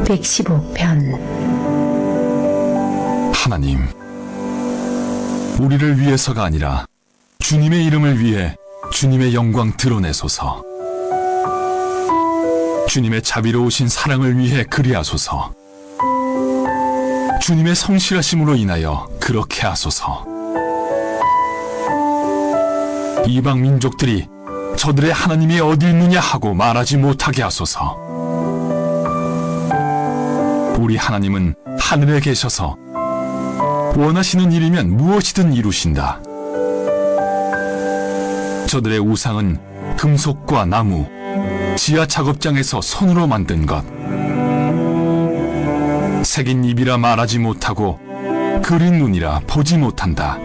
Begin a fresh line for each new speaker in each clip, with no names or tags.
115편.
하나님, 우리를 위해서가 아니라 주님의 이름을 위해 주님의 영광 드러내소서. 주님의 자비로우신 사랑을 위해 그리하소서. 주님의 성실하심으로 인하여 그렇게 하소서. 이방 민족들이 저들의 하나님이 어디 있느냐 하고 말하지 못하게 하소서. 우리 하나님은 하늘에 계셔서 원하시는 일이면 무엇이든 이루신다. 저들의 우상은 금속과 나무, 지하 작업장에서 손으로 만든 것. 새긴 입이라 말하지 못하고 그린 눈이라 보지 못한다.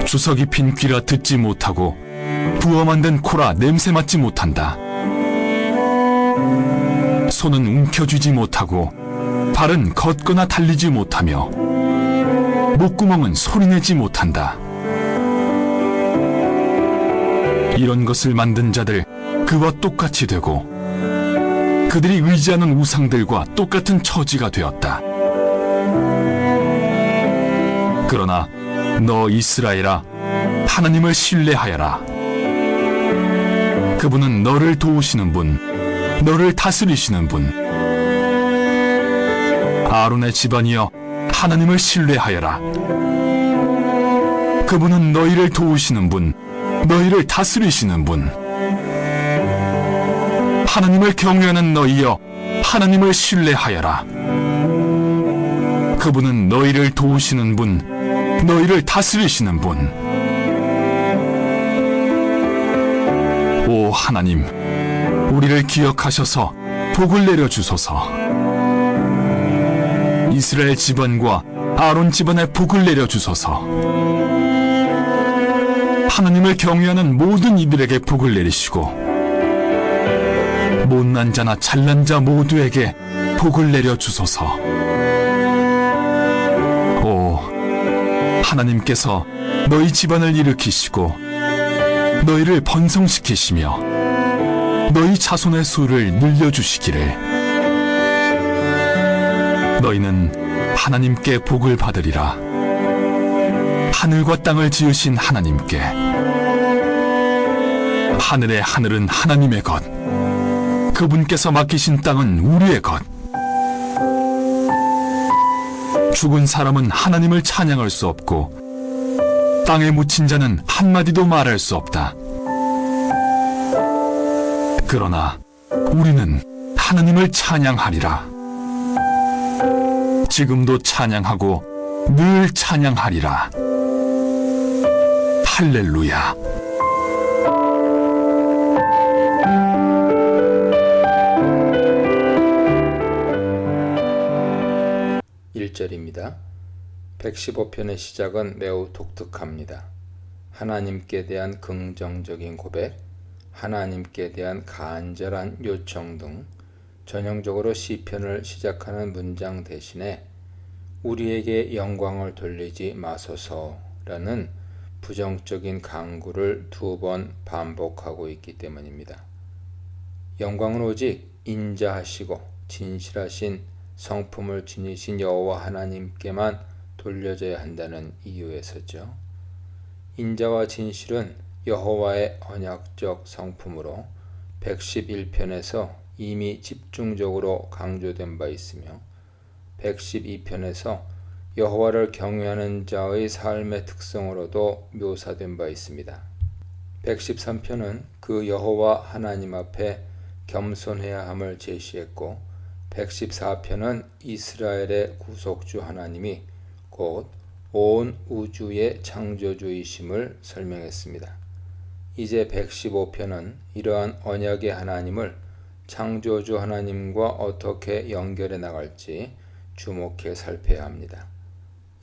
주석이 핀 귀라 듣지 못하고 부어 만든 코라 냄새 맡지 못한다. 손은 움켜쥐지 못하고 발은 걷거나 달리지 못하며 목구멍은 소리내지 못한다. 이런 것을 만든 자들 그와 똑같이 되고 그들이 의지하는 우상들과 똑같은 처지가 되었다. 그러나 너 이스라엘아, 하나님을 신뢰하여라. 그분은 너를 도우시는 분, 너를 다스리시는 분. 아론의 집안이여, 하나님을 신뢰하여라. 그분은 너희를 도우시는 분, 너희를 다스리시는 분. 하나님을 경외하는 너희여, 하나님을 신뢰하여라. 그분은 너희를 도우시는 분, 너희를 다스리시는 분. 오 하나님, 우리를 기억하셔서 복을 내려주소서. 이스라엘 집안과 아론 집안에 복을 내려주소서. 하나님을 경외하는 모든 이들에게 복을 내리시고 못난 자나 잘난 자 모두에게 복을 내려주소서. 오 하나님께서 너희 집안을 일으키시고 너희를 번성시키시며 너희 자손의 수를 늘려주시기를. 너희는 하나님께 복을 받으리라. 하늘과 땅을 지으신 하나님께. 하늘의 하늘은 하나님의 것, 그분께서 맡기신 땅은 우리의 것. 죽은 사람은 하나님을 찬양할 수 없고 땅에 묻힌 자는 한마디도 말할 수 없다. 그러나 우리는 하나님을 찬양하리라. 지금도 찬양하고 늘 찬양하리라. 할렐루야.
(1절입니다) 115편의 시작은 매우 독특합니다. 하나님께 대한 긍정적인 고백, 하나님께 대한 간절한 요청 등 전형적으로 시편을 시작하는 문장 대신에 우리에게 영광을 돌리지 마소서라는 부정적인 강구를 2번 반복하고 있기 때문입니다. 영광은 오직 인자하시고 진실하신 성품을 지니신 여호와 하나님께만 돌려져야 한다는 이유에서죠. 인자와 진실은 여호와의 언약적 성품으로 111편에서 이미 집중적으로 강조된 바 있으며 112편에서 여호와를 경외하는 자의 삶의 특성으로도 묘사된 바 있습니다. 113편은 그 여호와 하나님 앞에 겸손해야 함을 제시했고 114편은 이스라엘의 구속주 하나님이 곧 온 우주의 창조주이심을 설명했습니다. 이제 115편은 이러한 언약의 하나님을 창조주 하나님과 어떻게 연결해 나갈지 주목해 살펴야 합니다.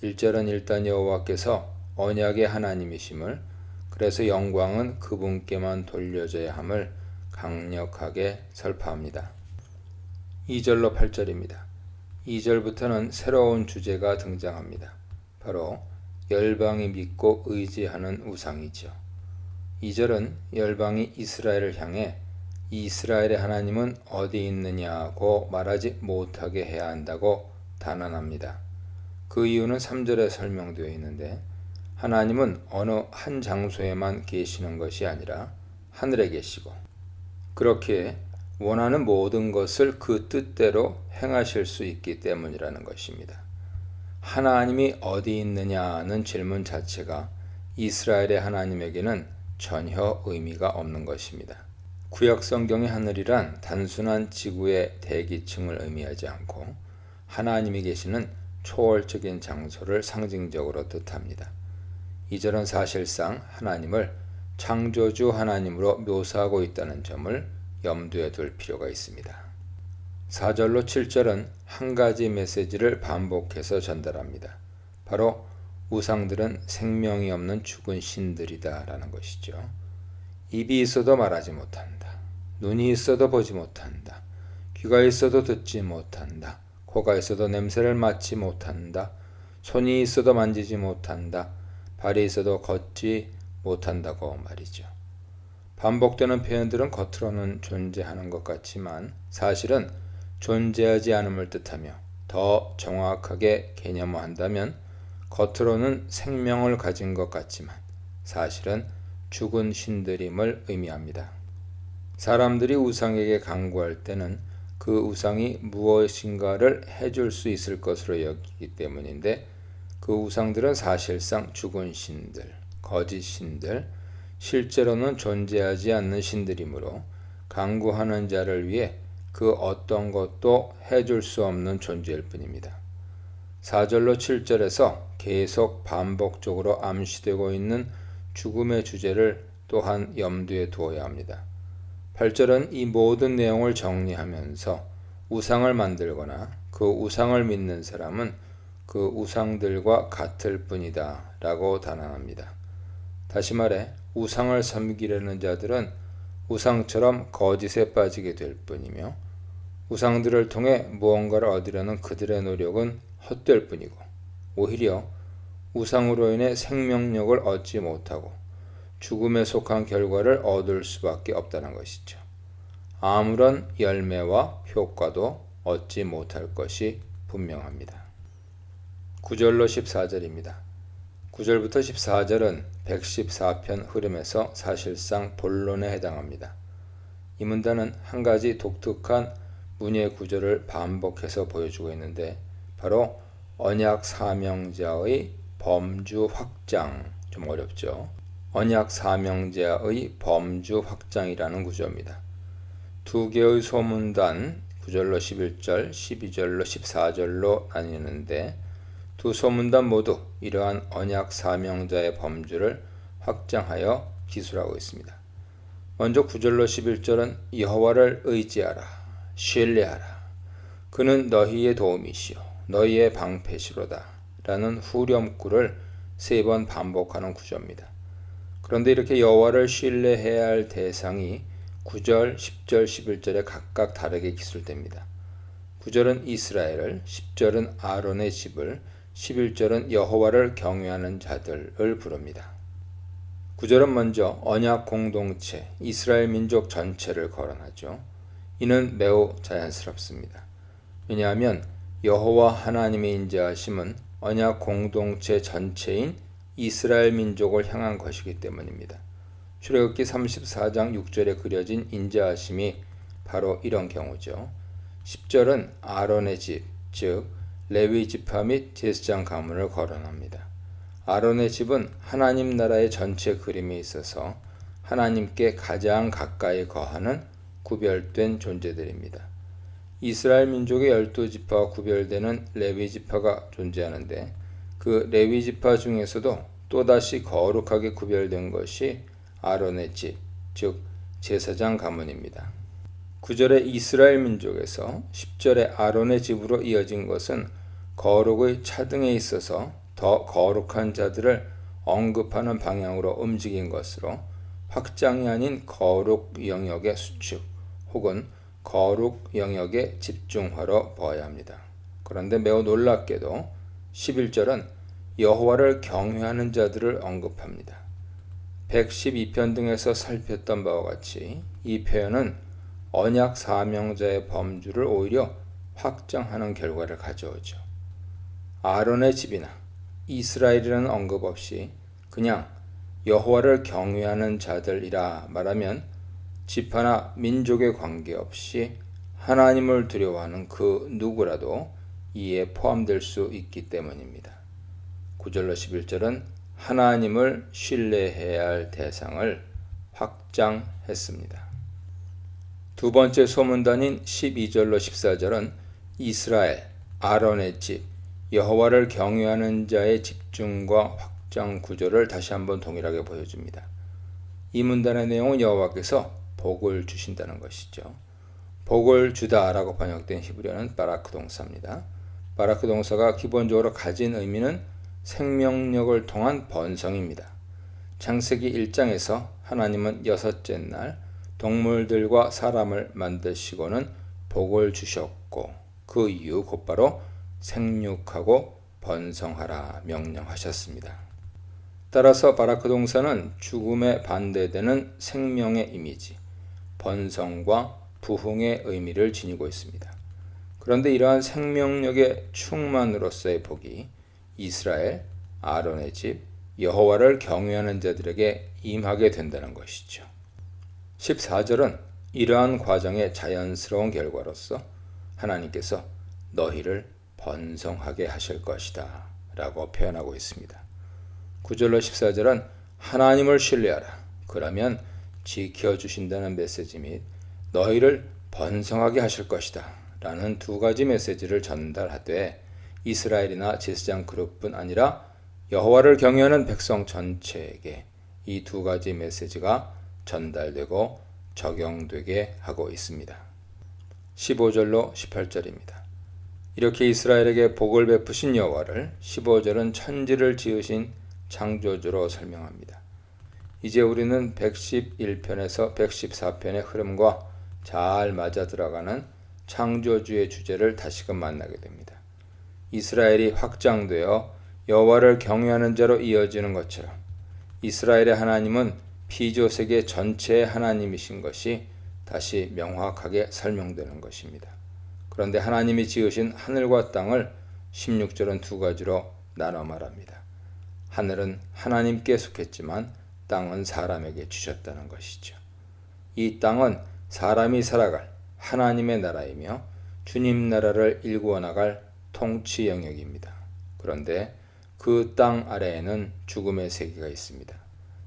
1절은 일단 여호와께서 언약의 하나님이심을, 그래서 영광은 그분께만 돌려져야 함을 강력하게 설파합니다. 2절로 8절입니다. 2절부터는 새로운 주제가 등장합니다. 바로 열방이 믿고 의지하는 우상이죠. 2절은 열방이 이스라엘을 향해 이스라엘의 하나님은 어디 있느냐고 말하지 못하게 해야 한다고 단언합니다. 그 이유는 3절에 설명되어 있는데 하나님은 어느 한 장소에만 계시는 것이 아니라 하늘에 계시고 그렇게 원하는 모든 것을 그 뜻대로 행하실 수 있기 때문이라는 것입니다. 하나님이 어디 있느냐는 질문 자체가 이스라엘의 하나님에게는 전혀 의미가 없는 것입니다. 구약 성경의 하늘이란 단순한 지구의 대기층을 의미하지 않고 하나님이 계시는 초월적인 장소를 상징적으로 뜻합니다. 이 절은 사실상 하나님을 창조주 하나님으로 묘사하고 있다는 점을 염두에 둘 필요가 있습니다. 4절로 7절은 한 가지 메시지를 반복해서 전달합니다. 바로 우상들은 생명이 없는 죽은 신들이다 라는 것이죠. 입이 있어도 말하지 못한다. 눈이 있어도 보지 못한다. 귀가 있어도 듣지 못한다. 코가 있어도 냄새를 맡지 못한다. 손이 있어도 만지지 못한다. 발이 있어도 걷지 못한다고 말이죠. 반복되는 표현들은 겉으로는 존재하는 것 같지만 사실은 존재하지 않음을 뜻하며 더 정확하게 개념화한다면 겉으로는 생명을 가진 것 같지만 사실은 죽은 신들임을 의미합니다. 사람들이 우상에게 간구할 때는 그 우상이 무엇인가를 해줄 수 있을 것으로 여기기 때문인데 그 우상들은 사실상 죽은 신들, 거짓 신들, 실제로는 존재하지 않는 신들이므로 간구하는 자를 위해 그 어떤 것도 해줄 수 없는 존재일 뿐입니다. 4절로 7절에서 계속 반복적으로 암시되고 있는 죽음의 주제를 또한 염두에 두어야 합니다. 8절은 이 모든 내용을 정리하면서 우상을 만들거나 그 우상을 믿는 사람은 그 우상들과 같을 뿐이다 라고 단언합니다. 다시 말해 우상을 섬기려는 자들은 우상처럼 거짓에 빠지게 될 뿐이며 우상들을 통해 무언가를 얻으려는 그들의 노력은 헛될 뿐이고 오히려 우상으로 인해 생명력을 얻지 못하고 죽음에 속한 결과를 얻을 수밖에 없다는 것이죠. 아무런 열매와 효과도 얻지 못할 것이 분명합니다. 9절로 14절입니다. 9절부터 14절은 114편 흐름에서 사실상 본론에 해당합니다. 이 문단은 한 가지 독특한 문예 구조를 반복해서 보여주고 있는데 바로 언약 사명자의 범주 확장, 좀 어렵죠. 언약 사명자의 범주 확장이라는 구조입니다. 두 개의 소문단 9절로 11절, 12절로 14절로 나뉘는데 두 소문단 모두 이러한 언약 사명자의 범주를 확장하여 기술하고 있습니다. 먼저 9절로 11절은 여호와를 의지하라, 신뢰하라. 그는 너희의 도움이시요 너희의 방패시로다 라는 후렴구를 3번 반복하는 구조입니다. 그런데 이렇게 여호와를 신뢰해야 할 대상이 9절, 10절, 11절에 각각 다르게 기술됩니다. 9절은 이스라엘을, 10절은 아론의 집을, 11절은 여호와를 경외하는 자들을 부릅니다. 9절은 먼저 언약 공동체, 이스라엘 민족 전체를 거론하죠. 이는 매우 자연스럽습니다. 왜냐하면 여호와 하나님의 인자하심은 언약 공동체 전체인 이스라엘 민족을 향한 것이기 때문입니다. 출애굽기 34장 6절에 그려진 인자하심이 바로 이런 경우죠. 10절은 아론의 집, 즉 레위 지파 및 제사장 가문을 거론합니다. 아론의 집은 하나님 나라의 전체 그림에 있어서 하나님께 가장 가까이 거하는 구별된 존재들입니다. 이스라엘 민족의 12지파와 구별되는 레위 지파가 존재하는데 그 레위 지파 중에서도 또다시 거룩하게 구별된 것이 아론의 집, 즉 제사장 가문입니다. 9절의 이스라엘 민족에서 10절의 아론의 집으로 이어진 것은 거룩의 차등에 있어서 더 거룩한 자들을 언급하는 방향으로 움직인 것으로 확장이 아닌 거룩 영역의 수축 혹은 거룩 영역의 집중화로 보아야 합니다. 그런데 매우 놀랍게도 11절은 여호와를 경외하는 자들을 언급합니다. 112편 등에서 살폈던 바와 같이 이 표현은 언약 사명자의 범주를 오히려 확장하는 결과를 가져오죠. 아론의 집이나 이스라엘이라는 언급 없이 그냥 여호와를 경외하는 자들이라 말하면 지파나 민족에 관계없이 하나님을 두려워하는 그 누구라도 이에 포함될 수 있기 때문입니다. 9절로 11절은 하나님을 신뢰해야 할 대상을 확장했습니다. 두 번째 소문단인 12절로 14절은 이스라엘, 아론의 집, 여호와를 경외하는 자의 집중과 확장 구조를 다시 한번 동일하게 보여줍니다. 이 문단의 내용은 여호와께서 복을 주신다는 것이죠. 복을 주다라고 번역된 히브리어는 바라크 동사입니다. 바라크 동사가 기본적으로 가진 의미는 생명력을 통한 번성입니다. 창세기 1장에서 하나님은 여섯째 날 동물들과 사람을 만드시고는 복을 주셨고 그 이유 곧바로 생육하고 번성하라 명령하셨습니다. 따라서 바라크 동사는 죽음에 반대되는 생명의 이미지, 번성과 부흥의 의미를 지니고 있습니다. 그런데 이러한 생명력의 충만으로서의 복이 이스라엘, 아론의 집, 여호와를 경외하는 자들에게 임하게 된다는 것이죠. 14절은 이러한 과정의 자연스러운 결과로서 하나님께서 너희를 번성하게 하실 것이다 라고 표현하고 있습니다. 9절로 14절은 하나님을 신뢰하라. 그러면 지켜주신다는 메시지 및 너희를 번성하게 하실 것이다 라는 두 가지 메시지를 전달하되 이스라엘이나 제사장 그룹뿐 아니라 여호와를 경외하는 백성 전체에게 이 두 가지 메시지가 전달되고 적용되게 하고 있습니다. 15절로 18절입니다. 이렇게 이스라엘에게 복을 베푸신 여호와를 15절은 천지를 지으신 창조주로 설명합니다. 이제 우리는 111편에서 114편의 흐름과 잘 맞아 들어가는 창조주의 주제를 다시금 만나게 됩니다. 이스라엘이 확장되어 여호와를 경외하는 자로 이어지는 것처럼 이스라엘의 하나님은 피조세계 전체의 하나님이신 것이 다시 명확하게 설명되는 것입니다. 그런데 하나님이 지으신 하늘과 땅을 16절은 두 가지로 나눠 말합니다. 하늘은 하나님께 속했지만 땅은 사람에게 주셨다는 것이죠. 이 땅은 사람이 살아갈 하나님의 나라이며 주님 나라를 일구어 나갈 통치 영역입니다. 그런데 그 땅 아래에는 죽음의 세계가 있습니다.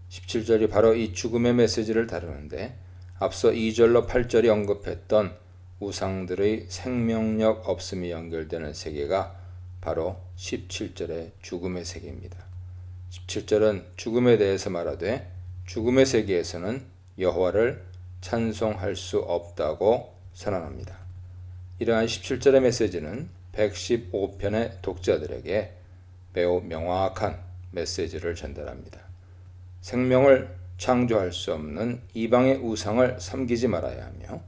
17절이 바로 이 죽음의 메시지를 다루는데 앞서 2절로 8절이 언급했던 우상들의 생명력 없음이 연결되는 세계가 바로 17절의 죽음의 세계입니다. 17절은 죽음에 대해서 말하되 죽음의 세계에서는 여호와를 찬송할 수 없다고 선언합니다. 이러한 17절의 메시지는 115편의 독자들에게 매우 명확한 메시지를 전달합니다. 생명을 창조할 수 없는 이방의 우상을 섬기지 말아야 하며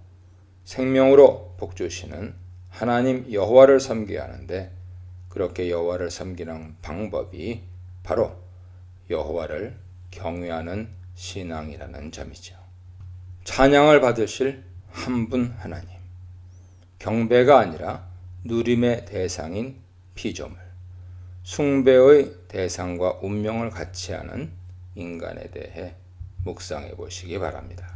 생명으로 복주시는 하나님 여호와를 섬겨야 하는데 그렇게 여호와를 섬기는 방법이 바로 여호와를 경외하는 신앙이라는 점이죠. 찬양을 받으실 한 분 하나님, 경배가 아니라 누림의 대상인 피조물, 숭배의 대상과 운명을 같이 하는 인간에 대해 묵상해 보시기 바랍니다.